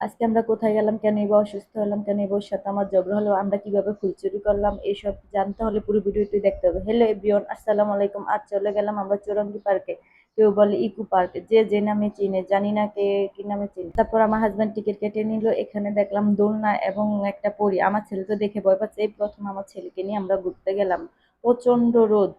আজকে আমরা কোথায় গেলাম, কেন বা অসুস্থ হলাম, কেন বা ওর সাথে আমার ঝগড়া হলো, আমরা কিভাবে ফুল চুরি করলাম, এইসব জানতে হলে পুরো ভিডিওটি দেখতে হবে। হ্যালো এভরিওয়ান, আসসালামু আলাইকুম। আজ চলে গেলাম আমরা চৌরঙ্গি পার্কে, কেউ বলে ইকো পার্কে, যে যে নামে চিনে, জানি না কে কি নামে চিনে। তারপর আমার হাজব্যান্ড টিকিট কেটে নিল। এখানে দেখলাম দোলনা এবং একটা পরী। আমার ছেলে তো দেখে ভয় পাচ্ছে। এই প্রথম আমার ছেলেকে নিয়ে আমরা ঘুরতে গেলাম। প্রচন্ড রোদ।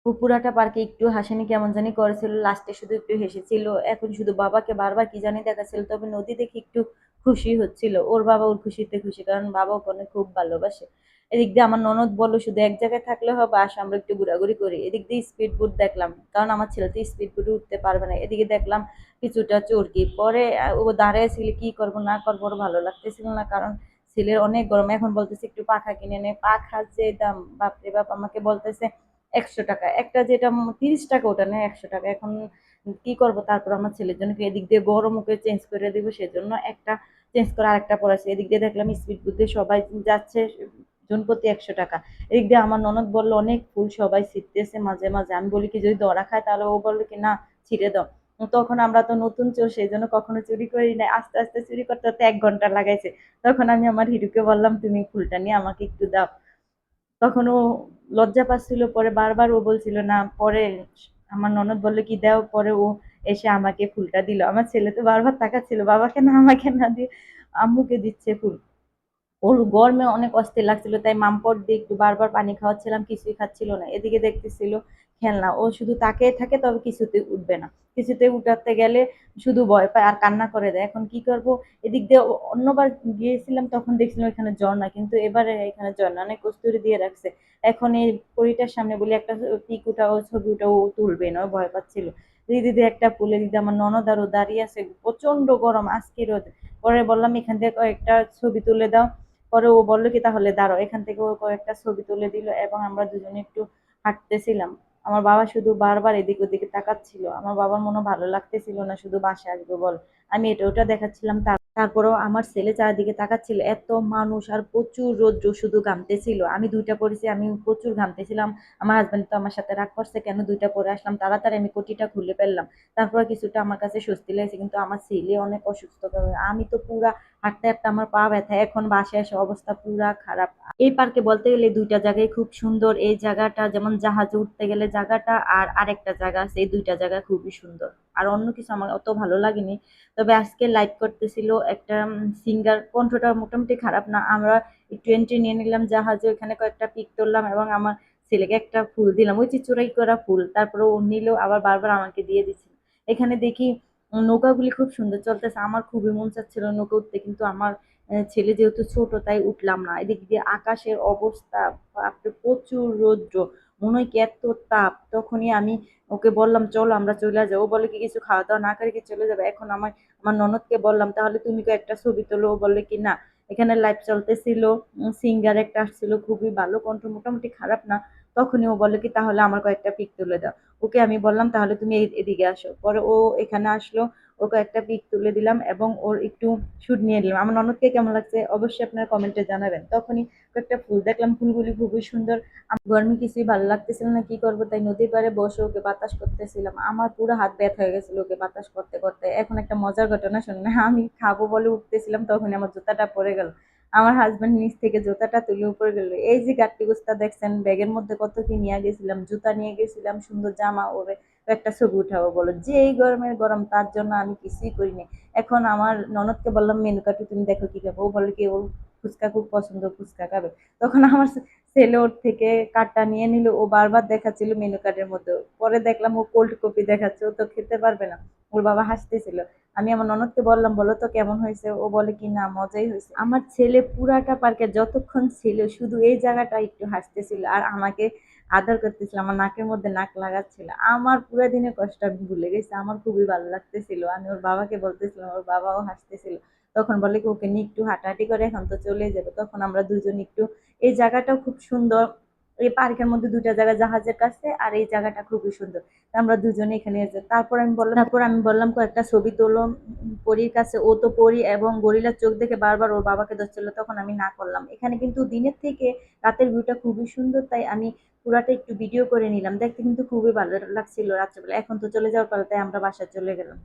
ও পুরাটা পার্কে একটু হাসিনি কেমন জানি করেছিল, লাস্টে শুধু একটু হেসেছিল। এখন শুধু বাবাকে বারবার কি জানি দেখাচ্ছিল, তবে নদী দেখে একটু খুশি হচ্ছিল। ওর বাবা ওর খুশিতে খুশি, কারণ বাবা ওখানে খুব ভালোবাসে। এদিক দিয়ে আমার ননদ বললো শুধু এক জায়গায় থাকলে হবে, আসো আমরা একটু ঘোরাঘুরি করি। এদিক দিয়ে স্পিড বোট দেখলাম, কারণ আমার ছেলে তো স্পিড বোটে উঠতে পারবে না। এদিকে দেখলাম কিছুটা চরকি। পরে ও দাঁড়ায় ছিল, কি করবো না করবো ওর ভালো লাগতেছিল না, কারণ ছেলের অনেক গরম। এখন বলতেছে একটু পাখা কিনে নে। পাখার যে দাম, বাপরে বাপ, আমাকে বলতেছে 100 টাকা একটা, যেটা 30 টাকা ওটা নেয় 100 টাকা। এখন কি করব, তারপর আমার ছেলের জন্য এদিক দিয়ে গরম ওকে চেঞ্জ করে দিব, সেজন্য একটা চেঞ্জ করে আরেকটা পড়াছে। এদিক দিয়ে দেখলাম স্পিড বুথে সবাই যাচ্ছে, জন প্রতি 100 টাকা। এদিক দিয়ে আমার ননদ বললো অনেক ফুল সবাই ছিটতেছে মাঝে মাঝে। আমি বলি কি যদি ধরা খায় তাহলে, ও বললো কি না, ছিঁড়ে দাও। তখন আমরা তো নতুন চোর, সেই জন্য কখনো চুরি করি না। আস্তে আস্তে চুরি করতে করতে 1 ঘন্টা লাগাইছে। তখন আমি আমার হিরুকে বললাম তুমি ফুলটা নিয়ে আমাকে একটু দাও। তখন ও লজ্জা পাচ্ছিল, পরে বারবার ও বলছিল না। পরে আমার ননদ বললো কি দাও, পরে ও এসে আমাকে ফুলটা দিল। আমার ছেলে তো বারবার তাকাচ্ছিল, বাবাকে না আমাকে না দিয়ে আম্মুকে দিচ্ছে ফুল। ওর গরমে অনেক অস্থির লাগছিল, তাই মামপট দিয়ে একটু বারবার পানি খাওয়াচ্ছিলাম, কিছুই খাচ্ছিল না। এদিকে দেখতেছিল খেলনা, ও শুধু তাকিয়ে থাকে, তবে কিছুতে উঠবে না। কিছুতে উঠাতে গেলে শুধু ভয় পায় আর কান্না করে দেয়। এখন কি করব। এদিক দিয়ে অন্যবার গিয়েছিলাম, তখন দেখছিলাম এখানে ঝর্ণা, কিন্তু এবারে এখানে ঝর্ণা অনেক কস্তুরি দিয়ে রাখছে। এখন এই পরীটার সামনে বলি একটা পিক উঠাও, ছবি উঠাও, ও তুলবে না, ও ভয় পাচ্ছিল। দিদি একটা পুলে দিদি, আমার ননদ আরো দাঁড়িয়ে আছে, প্রচন্ড গরম আজকে রোদ। পরে বললাম এখান থেকে কয়েকটা ছবি তুলে দাও। পরে ও বললো কি তাহলে দাঁড়াও। এখান থেকে ও কয়েকটা ছবি তুলে দিল এবং আমরা দুজনে একটু হাঁটতেছিলাম। আমার বাবা শুধু বারবার এদিক ওদিকে তাকাচ্ছিল। আমার বাবার মনে ভালো লাগতেছিল না, শুধু বাসায় আসবে বল। আমি এটা ওটা দেখাচ্ছিলাম। তারপরেও আমার ছেলে চারদিকে তাকাচ্ছিল। এত মানুষ আর প্রচুর রৌদ্র, শুধু ঘামতেছিল। আমি দুইটা পরেছি, আমি প্রচুর ঘামতেছিলাম। আমার হাজবেন্ড তো আমার সাথে রাগ করছে, কেন দুইটা পরে আসলাম। তাড়াতাড়ি আমি কোটিটা খুলে ফেললাম। তারপরে কিছুটা আমার কাছে স্বস্তি লাগছে, কিন্তু আমার ছেলে অনেক অসুস্থ। আমি তো পুরা হাঁটতে হাঁটতে আমার পা ব্যথা। এখন বাসায় এসে অবস্থা পুরা খারাপ। এই পার্কে বলতে গেলে দুইটা জায়গায় খুব সুন্দর। এই জায়গাটা যেমন জাহাজে উঠতে গেলে জায়গাটা, আর আরেকটা জায়গা আছে, এই দুইটা জায়গা খুবই সুন্দর। আর অন্য কিছু আমার অত ভালো লাগেনি। তবে আজকে লাইভ করতেছিল একটা সিঙ্গার, কণ্ঠটা মোটামুটি খারাপ না। আমরা একটু এন্ট্রি নিয়ে নিলাম জাহাজে, ওখানে কয়েকটা পিক তুললাম এবং আমার ছেলেকে একটা ফুল দিলাম, ওই যে চোরাই করা ফুল। তারপরে ও নিল, আবার বারবার আমাকে দিয়ে দিচ্ছে। এখানে দেখি নৌকাগুলি খুব সুন্দর চলতেছে। আমার খুবই মন চাচ্ছিল নৌকা উঠতে, কিন্তু আমার ছেলে যেহেতু ছোট তাই উঠলাম না। এদিক দিয়ে আকাশের অবস্থা, বাপরে প্রচুর রৌদ্র, মনে হয় কি এত তাপ। তখনই আমি ওকে বললাম চলো আমরা চলে যাবো। ও বলে কি কিছু খাওয়া দাওয়া না করে কি চলে যাবে। এখন আমার আমার ননদকে বললাম তাহলে তুমি একটা ছবি তোলো। ও বললে কি না। এখানে লাইভ চলতেছিল, সিঙ্গার একটা আসছিল, খুবই ভালো কণ্ঠ, মোটামুটি খারাপ না। তখনই ও বলে কি তাহলে আমার কয়েকটা পিক তুলে দাও। ওকে আমি বললাম তাহলে তুমি এদিকে আসো। পরে ও এখানে আসলো, ওর কয়েকটা পিক তুলে দিলাম এবং ওর একটু শুট নিয়ে নিলাম। আমার ননদকে কেমন লাগছে অবশ্যই আপনারা কমেন্টে জানাবেন। তখনই কয়েকটা ফুল দেখলাম, ফুলগুলি খুবই সুন্দর। আমার গরমে কিছুই ভালো লাগতেছিল না, কি করবো, তাই নদীর পাড়ে বসে ওকে বাতাস করতেছিলাম। আমার পুরো হাত ব্যথা হয়ে গেছিল ওকে বাতাস করতে করতে। এখন একটা মজার ঘটনা শুনুন। আমি খাবো বলে উঠতেছিলাম, তখনই আমার জুতাটা পড়ে গেল। আমার হাজবেন্ড নিচ থেকে জুতাটা তুলে উপরে গেল। এই যে গাট্টি গুস্তা দেখছেন, ব্যাগের মধ্যে কত কি নিয়ে গেছিলাম, জুতা নিয়ে গেছিলাম, সুন্দর জামা। ওরে একটা ছবি উঠাবো বলো, যে এই গরমের গরম, তার জন্য আমি কিছুই করিনি। এখন আমার ননদকে বললাম মেনু কার্ডে তুমি দেখো কি খাবো। ও বলে কি ওর ফুচকা খুব পছন্দ, ফুচকা খাবে। তখন আমার ছেলে ওর থেকে কার্ডটা নিয়ে নিল। ও বারবার দেখাচ্ছিল মেনু কার্ডের মধ্যে। পরে দেখলাম ও কোল্ড কপি দেখাচ্ছে, ও তো খেতে পারবে না। ওর বাবা হাসতেছিল। আমি আমার ননদকে বললাম বলো তো কেমন হয়েছে। ও বলে কি না মজাই হয়েছে। আমার ছেলে পুরাটা পার্কে যতক্ষণ ছিল শুধু এই জায়গাটা একটু হাসতেছিল আর আমাকে আদর করতেছিল, আমার নাকের মধ্যে নাক লাগাচ্ছিল। আমার পুরো দিনের কষ্ট আমি ভুলে গেছি। আমার খুবই ভালো লাগতেছিল। আমি ওর বাবাকে বলতেছিলাম, ওর বাবাও হাসতেছিল। তখন বলে কি ওকে নিয়ে একটু হাঁটাহাঁটি করে এখন তো চলে যাবে। তখন আমরা দুজন একটু, এই জায়গাটাও খুব সুন্দর। এই পার্কের মধ্যে দুটা জায়গা, জাহাজের কাছে আর এই জায়গাটা খুবই সুন্দর। আমরা দুজনে এখানে তারপর আমি বললাম কয়েকটা ছবি তোলো পরীর কাছে। ও তো পরী এবং গরিলার চোখ দেখে বারবার ওর বাবাকে ধরছিল, তখন আমি না করলাম। এখানে কিন্তু দিনের থেকে রাতের ভিউটা খুবই সুন্দর, তাই আমি পুরাটা একটু ভিডিও করে নিলাম। দেখতে কিন্তু খুবই ভালো লাগছিল রাত্রেবেলা। এখন তো চলে যাওয়ার পালা, তাই আমরা বাসায় চলে গেলাম।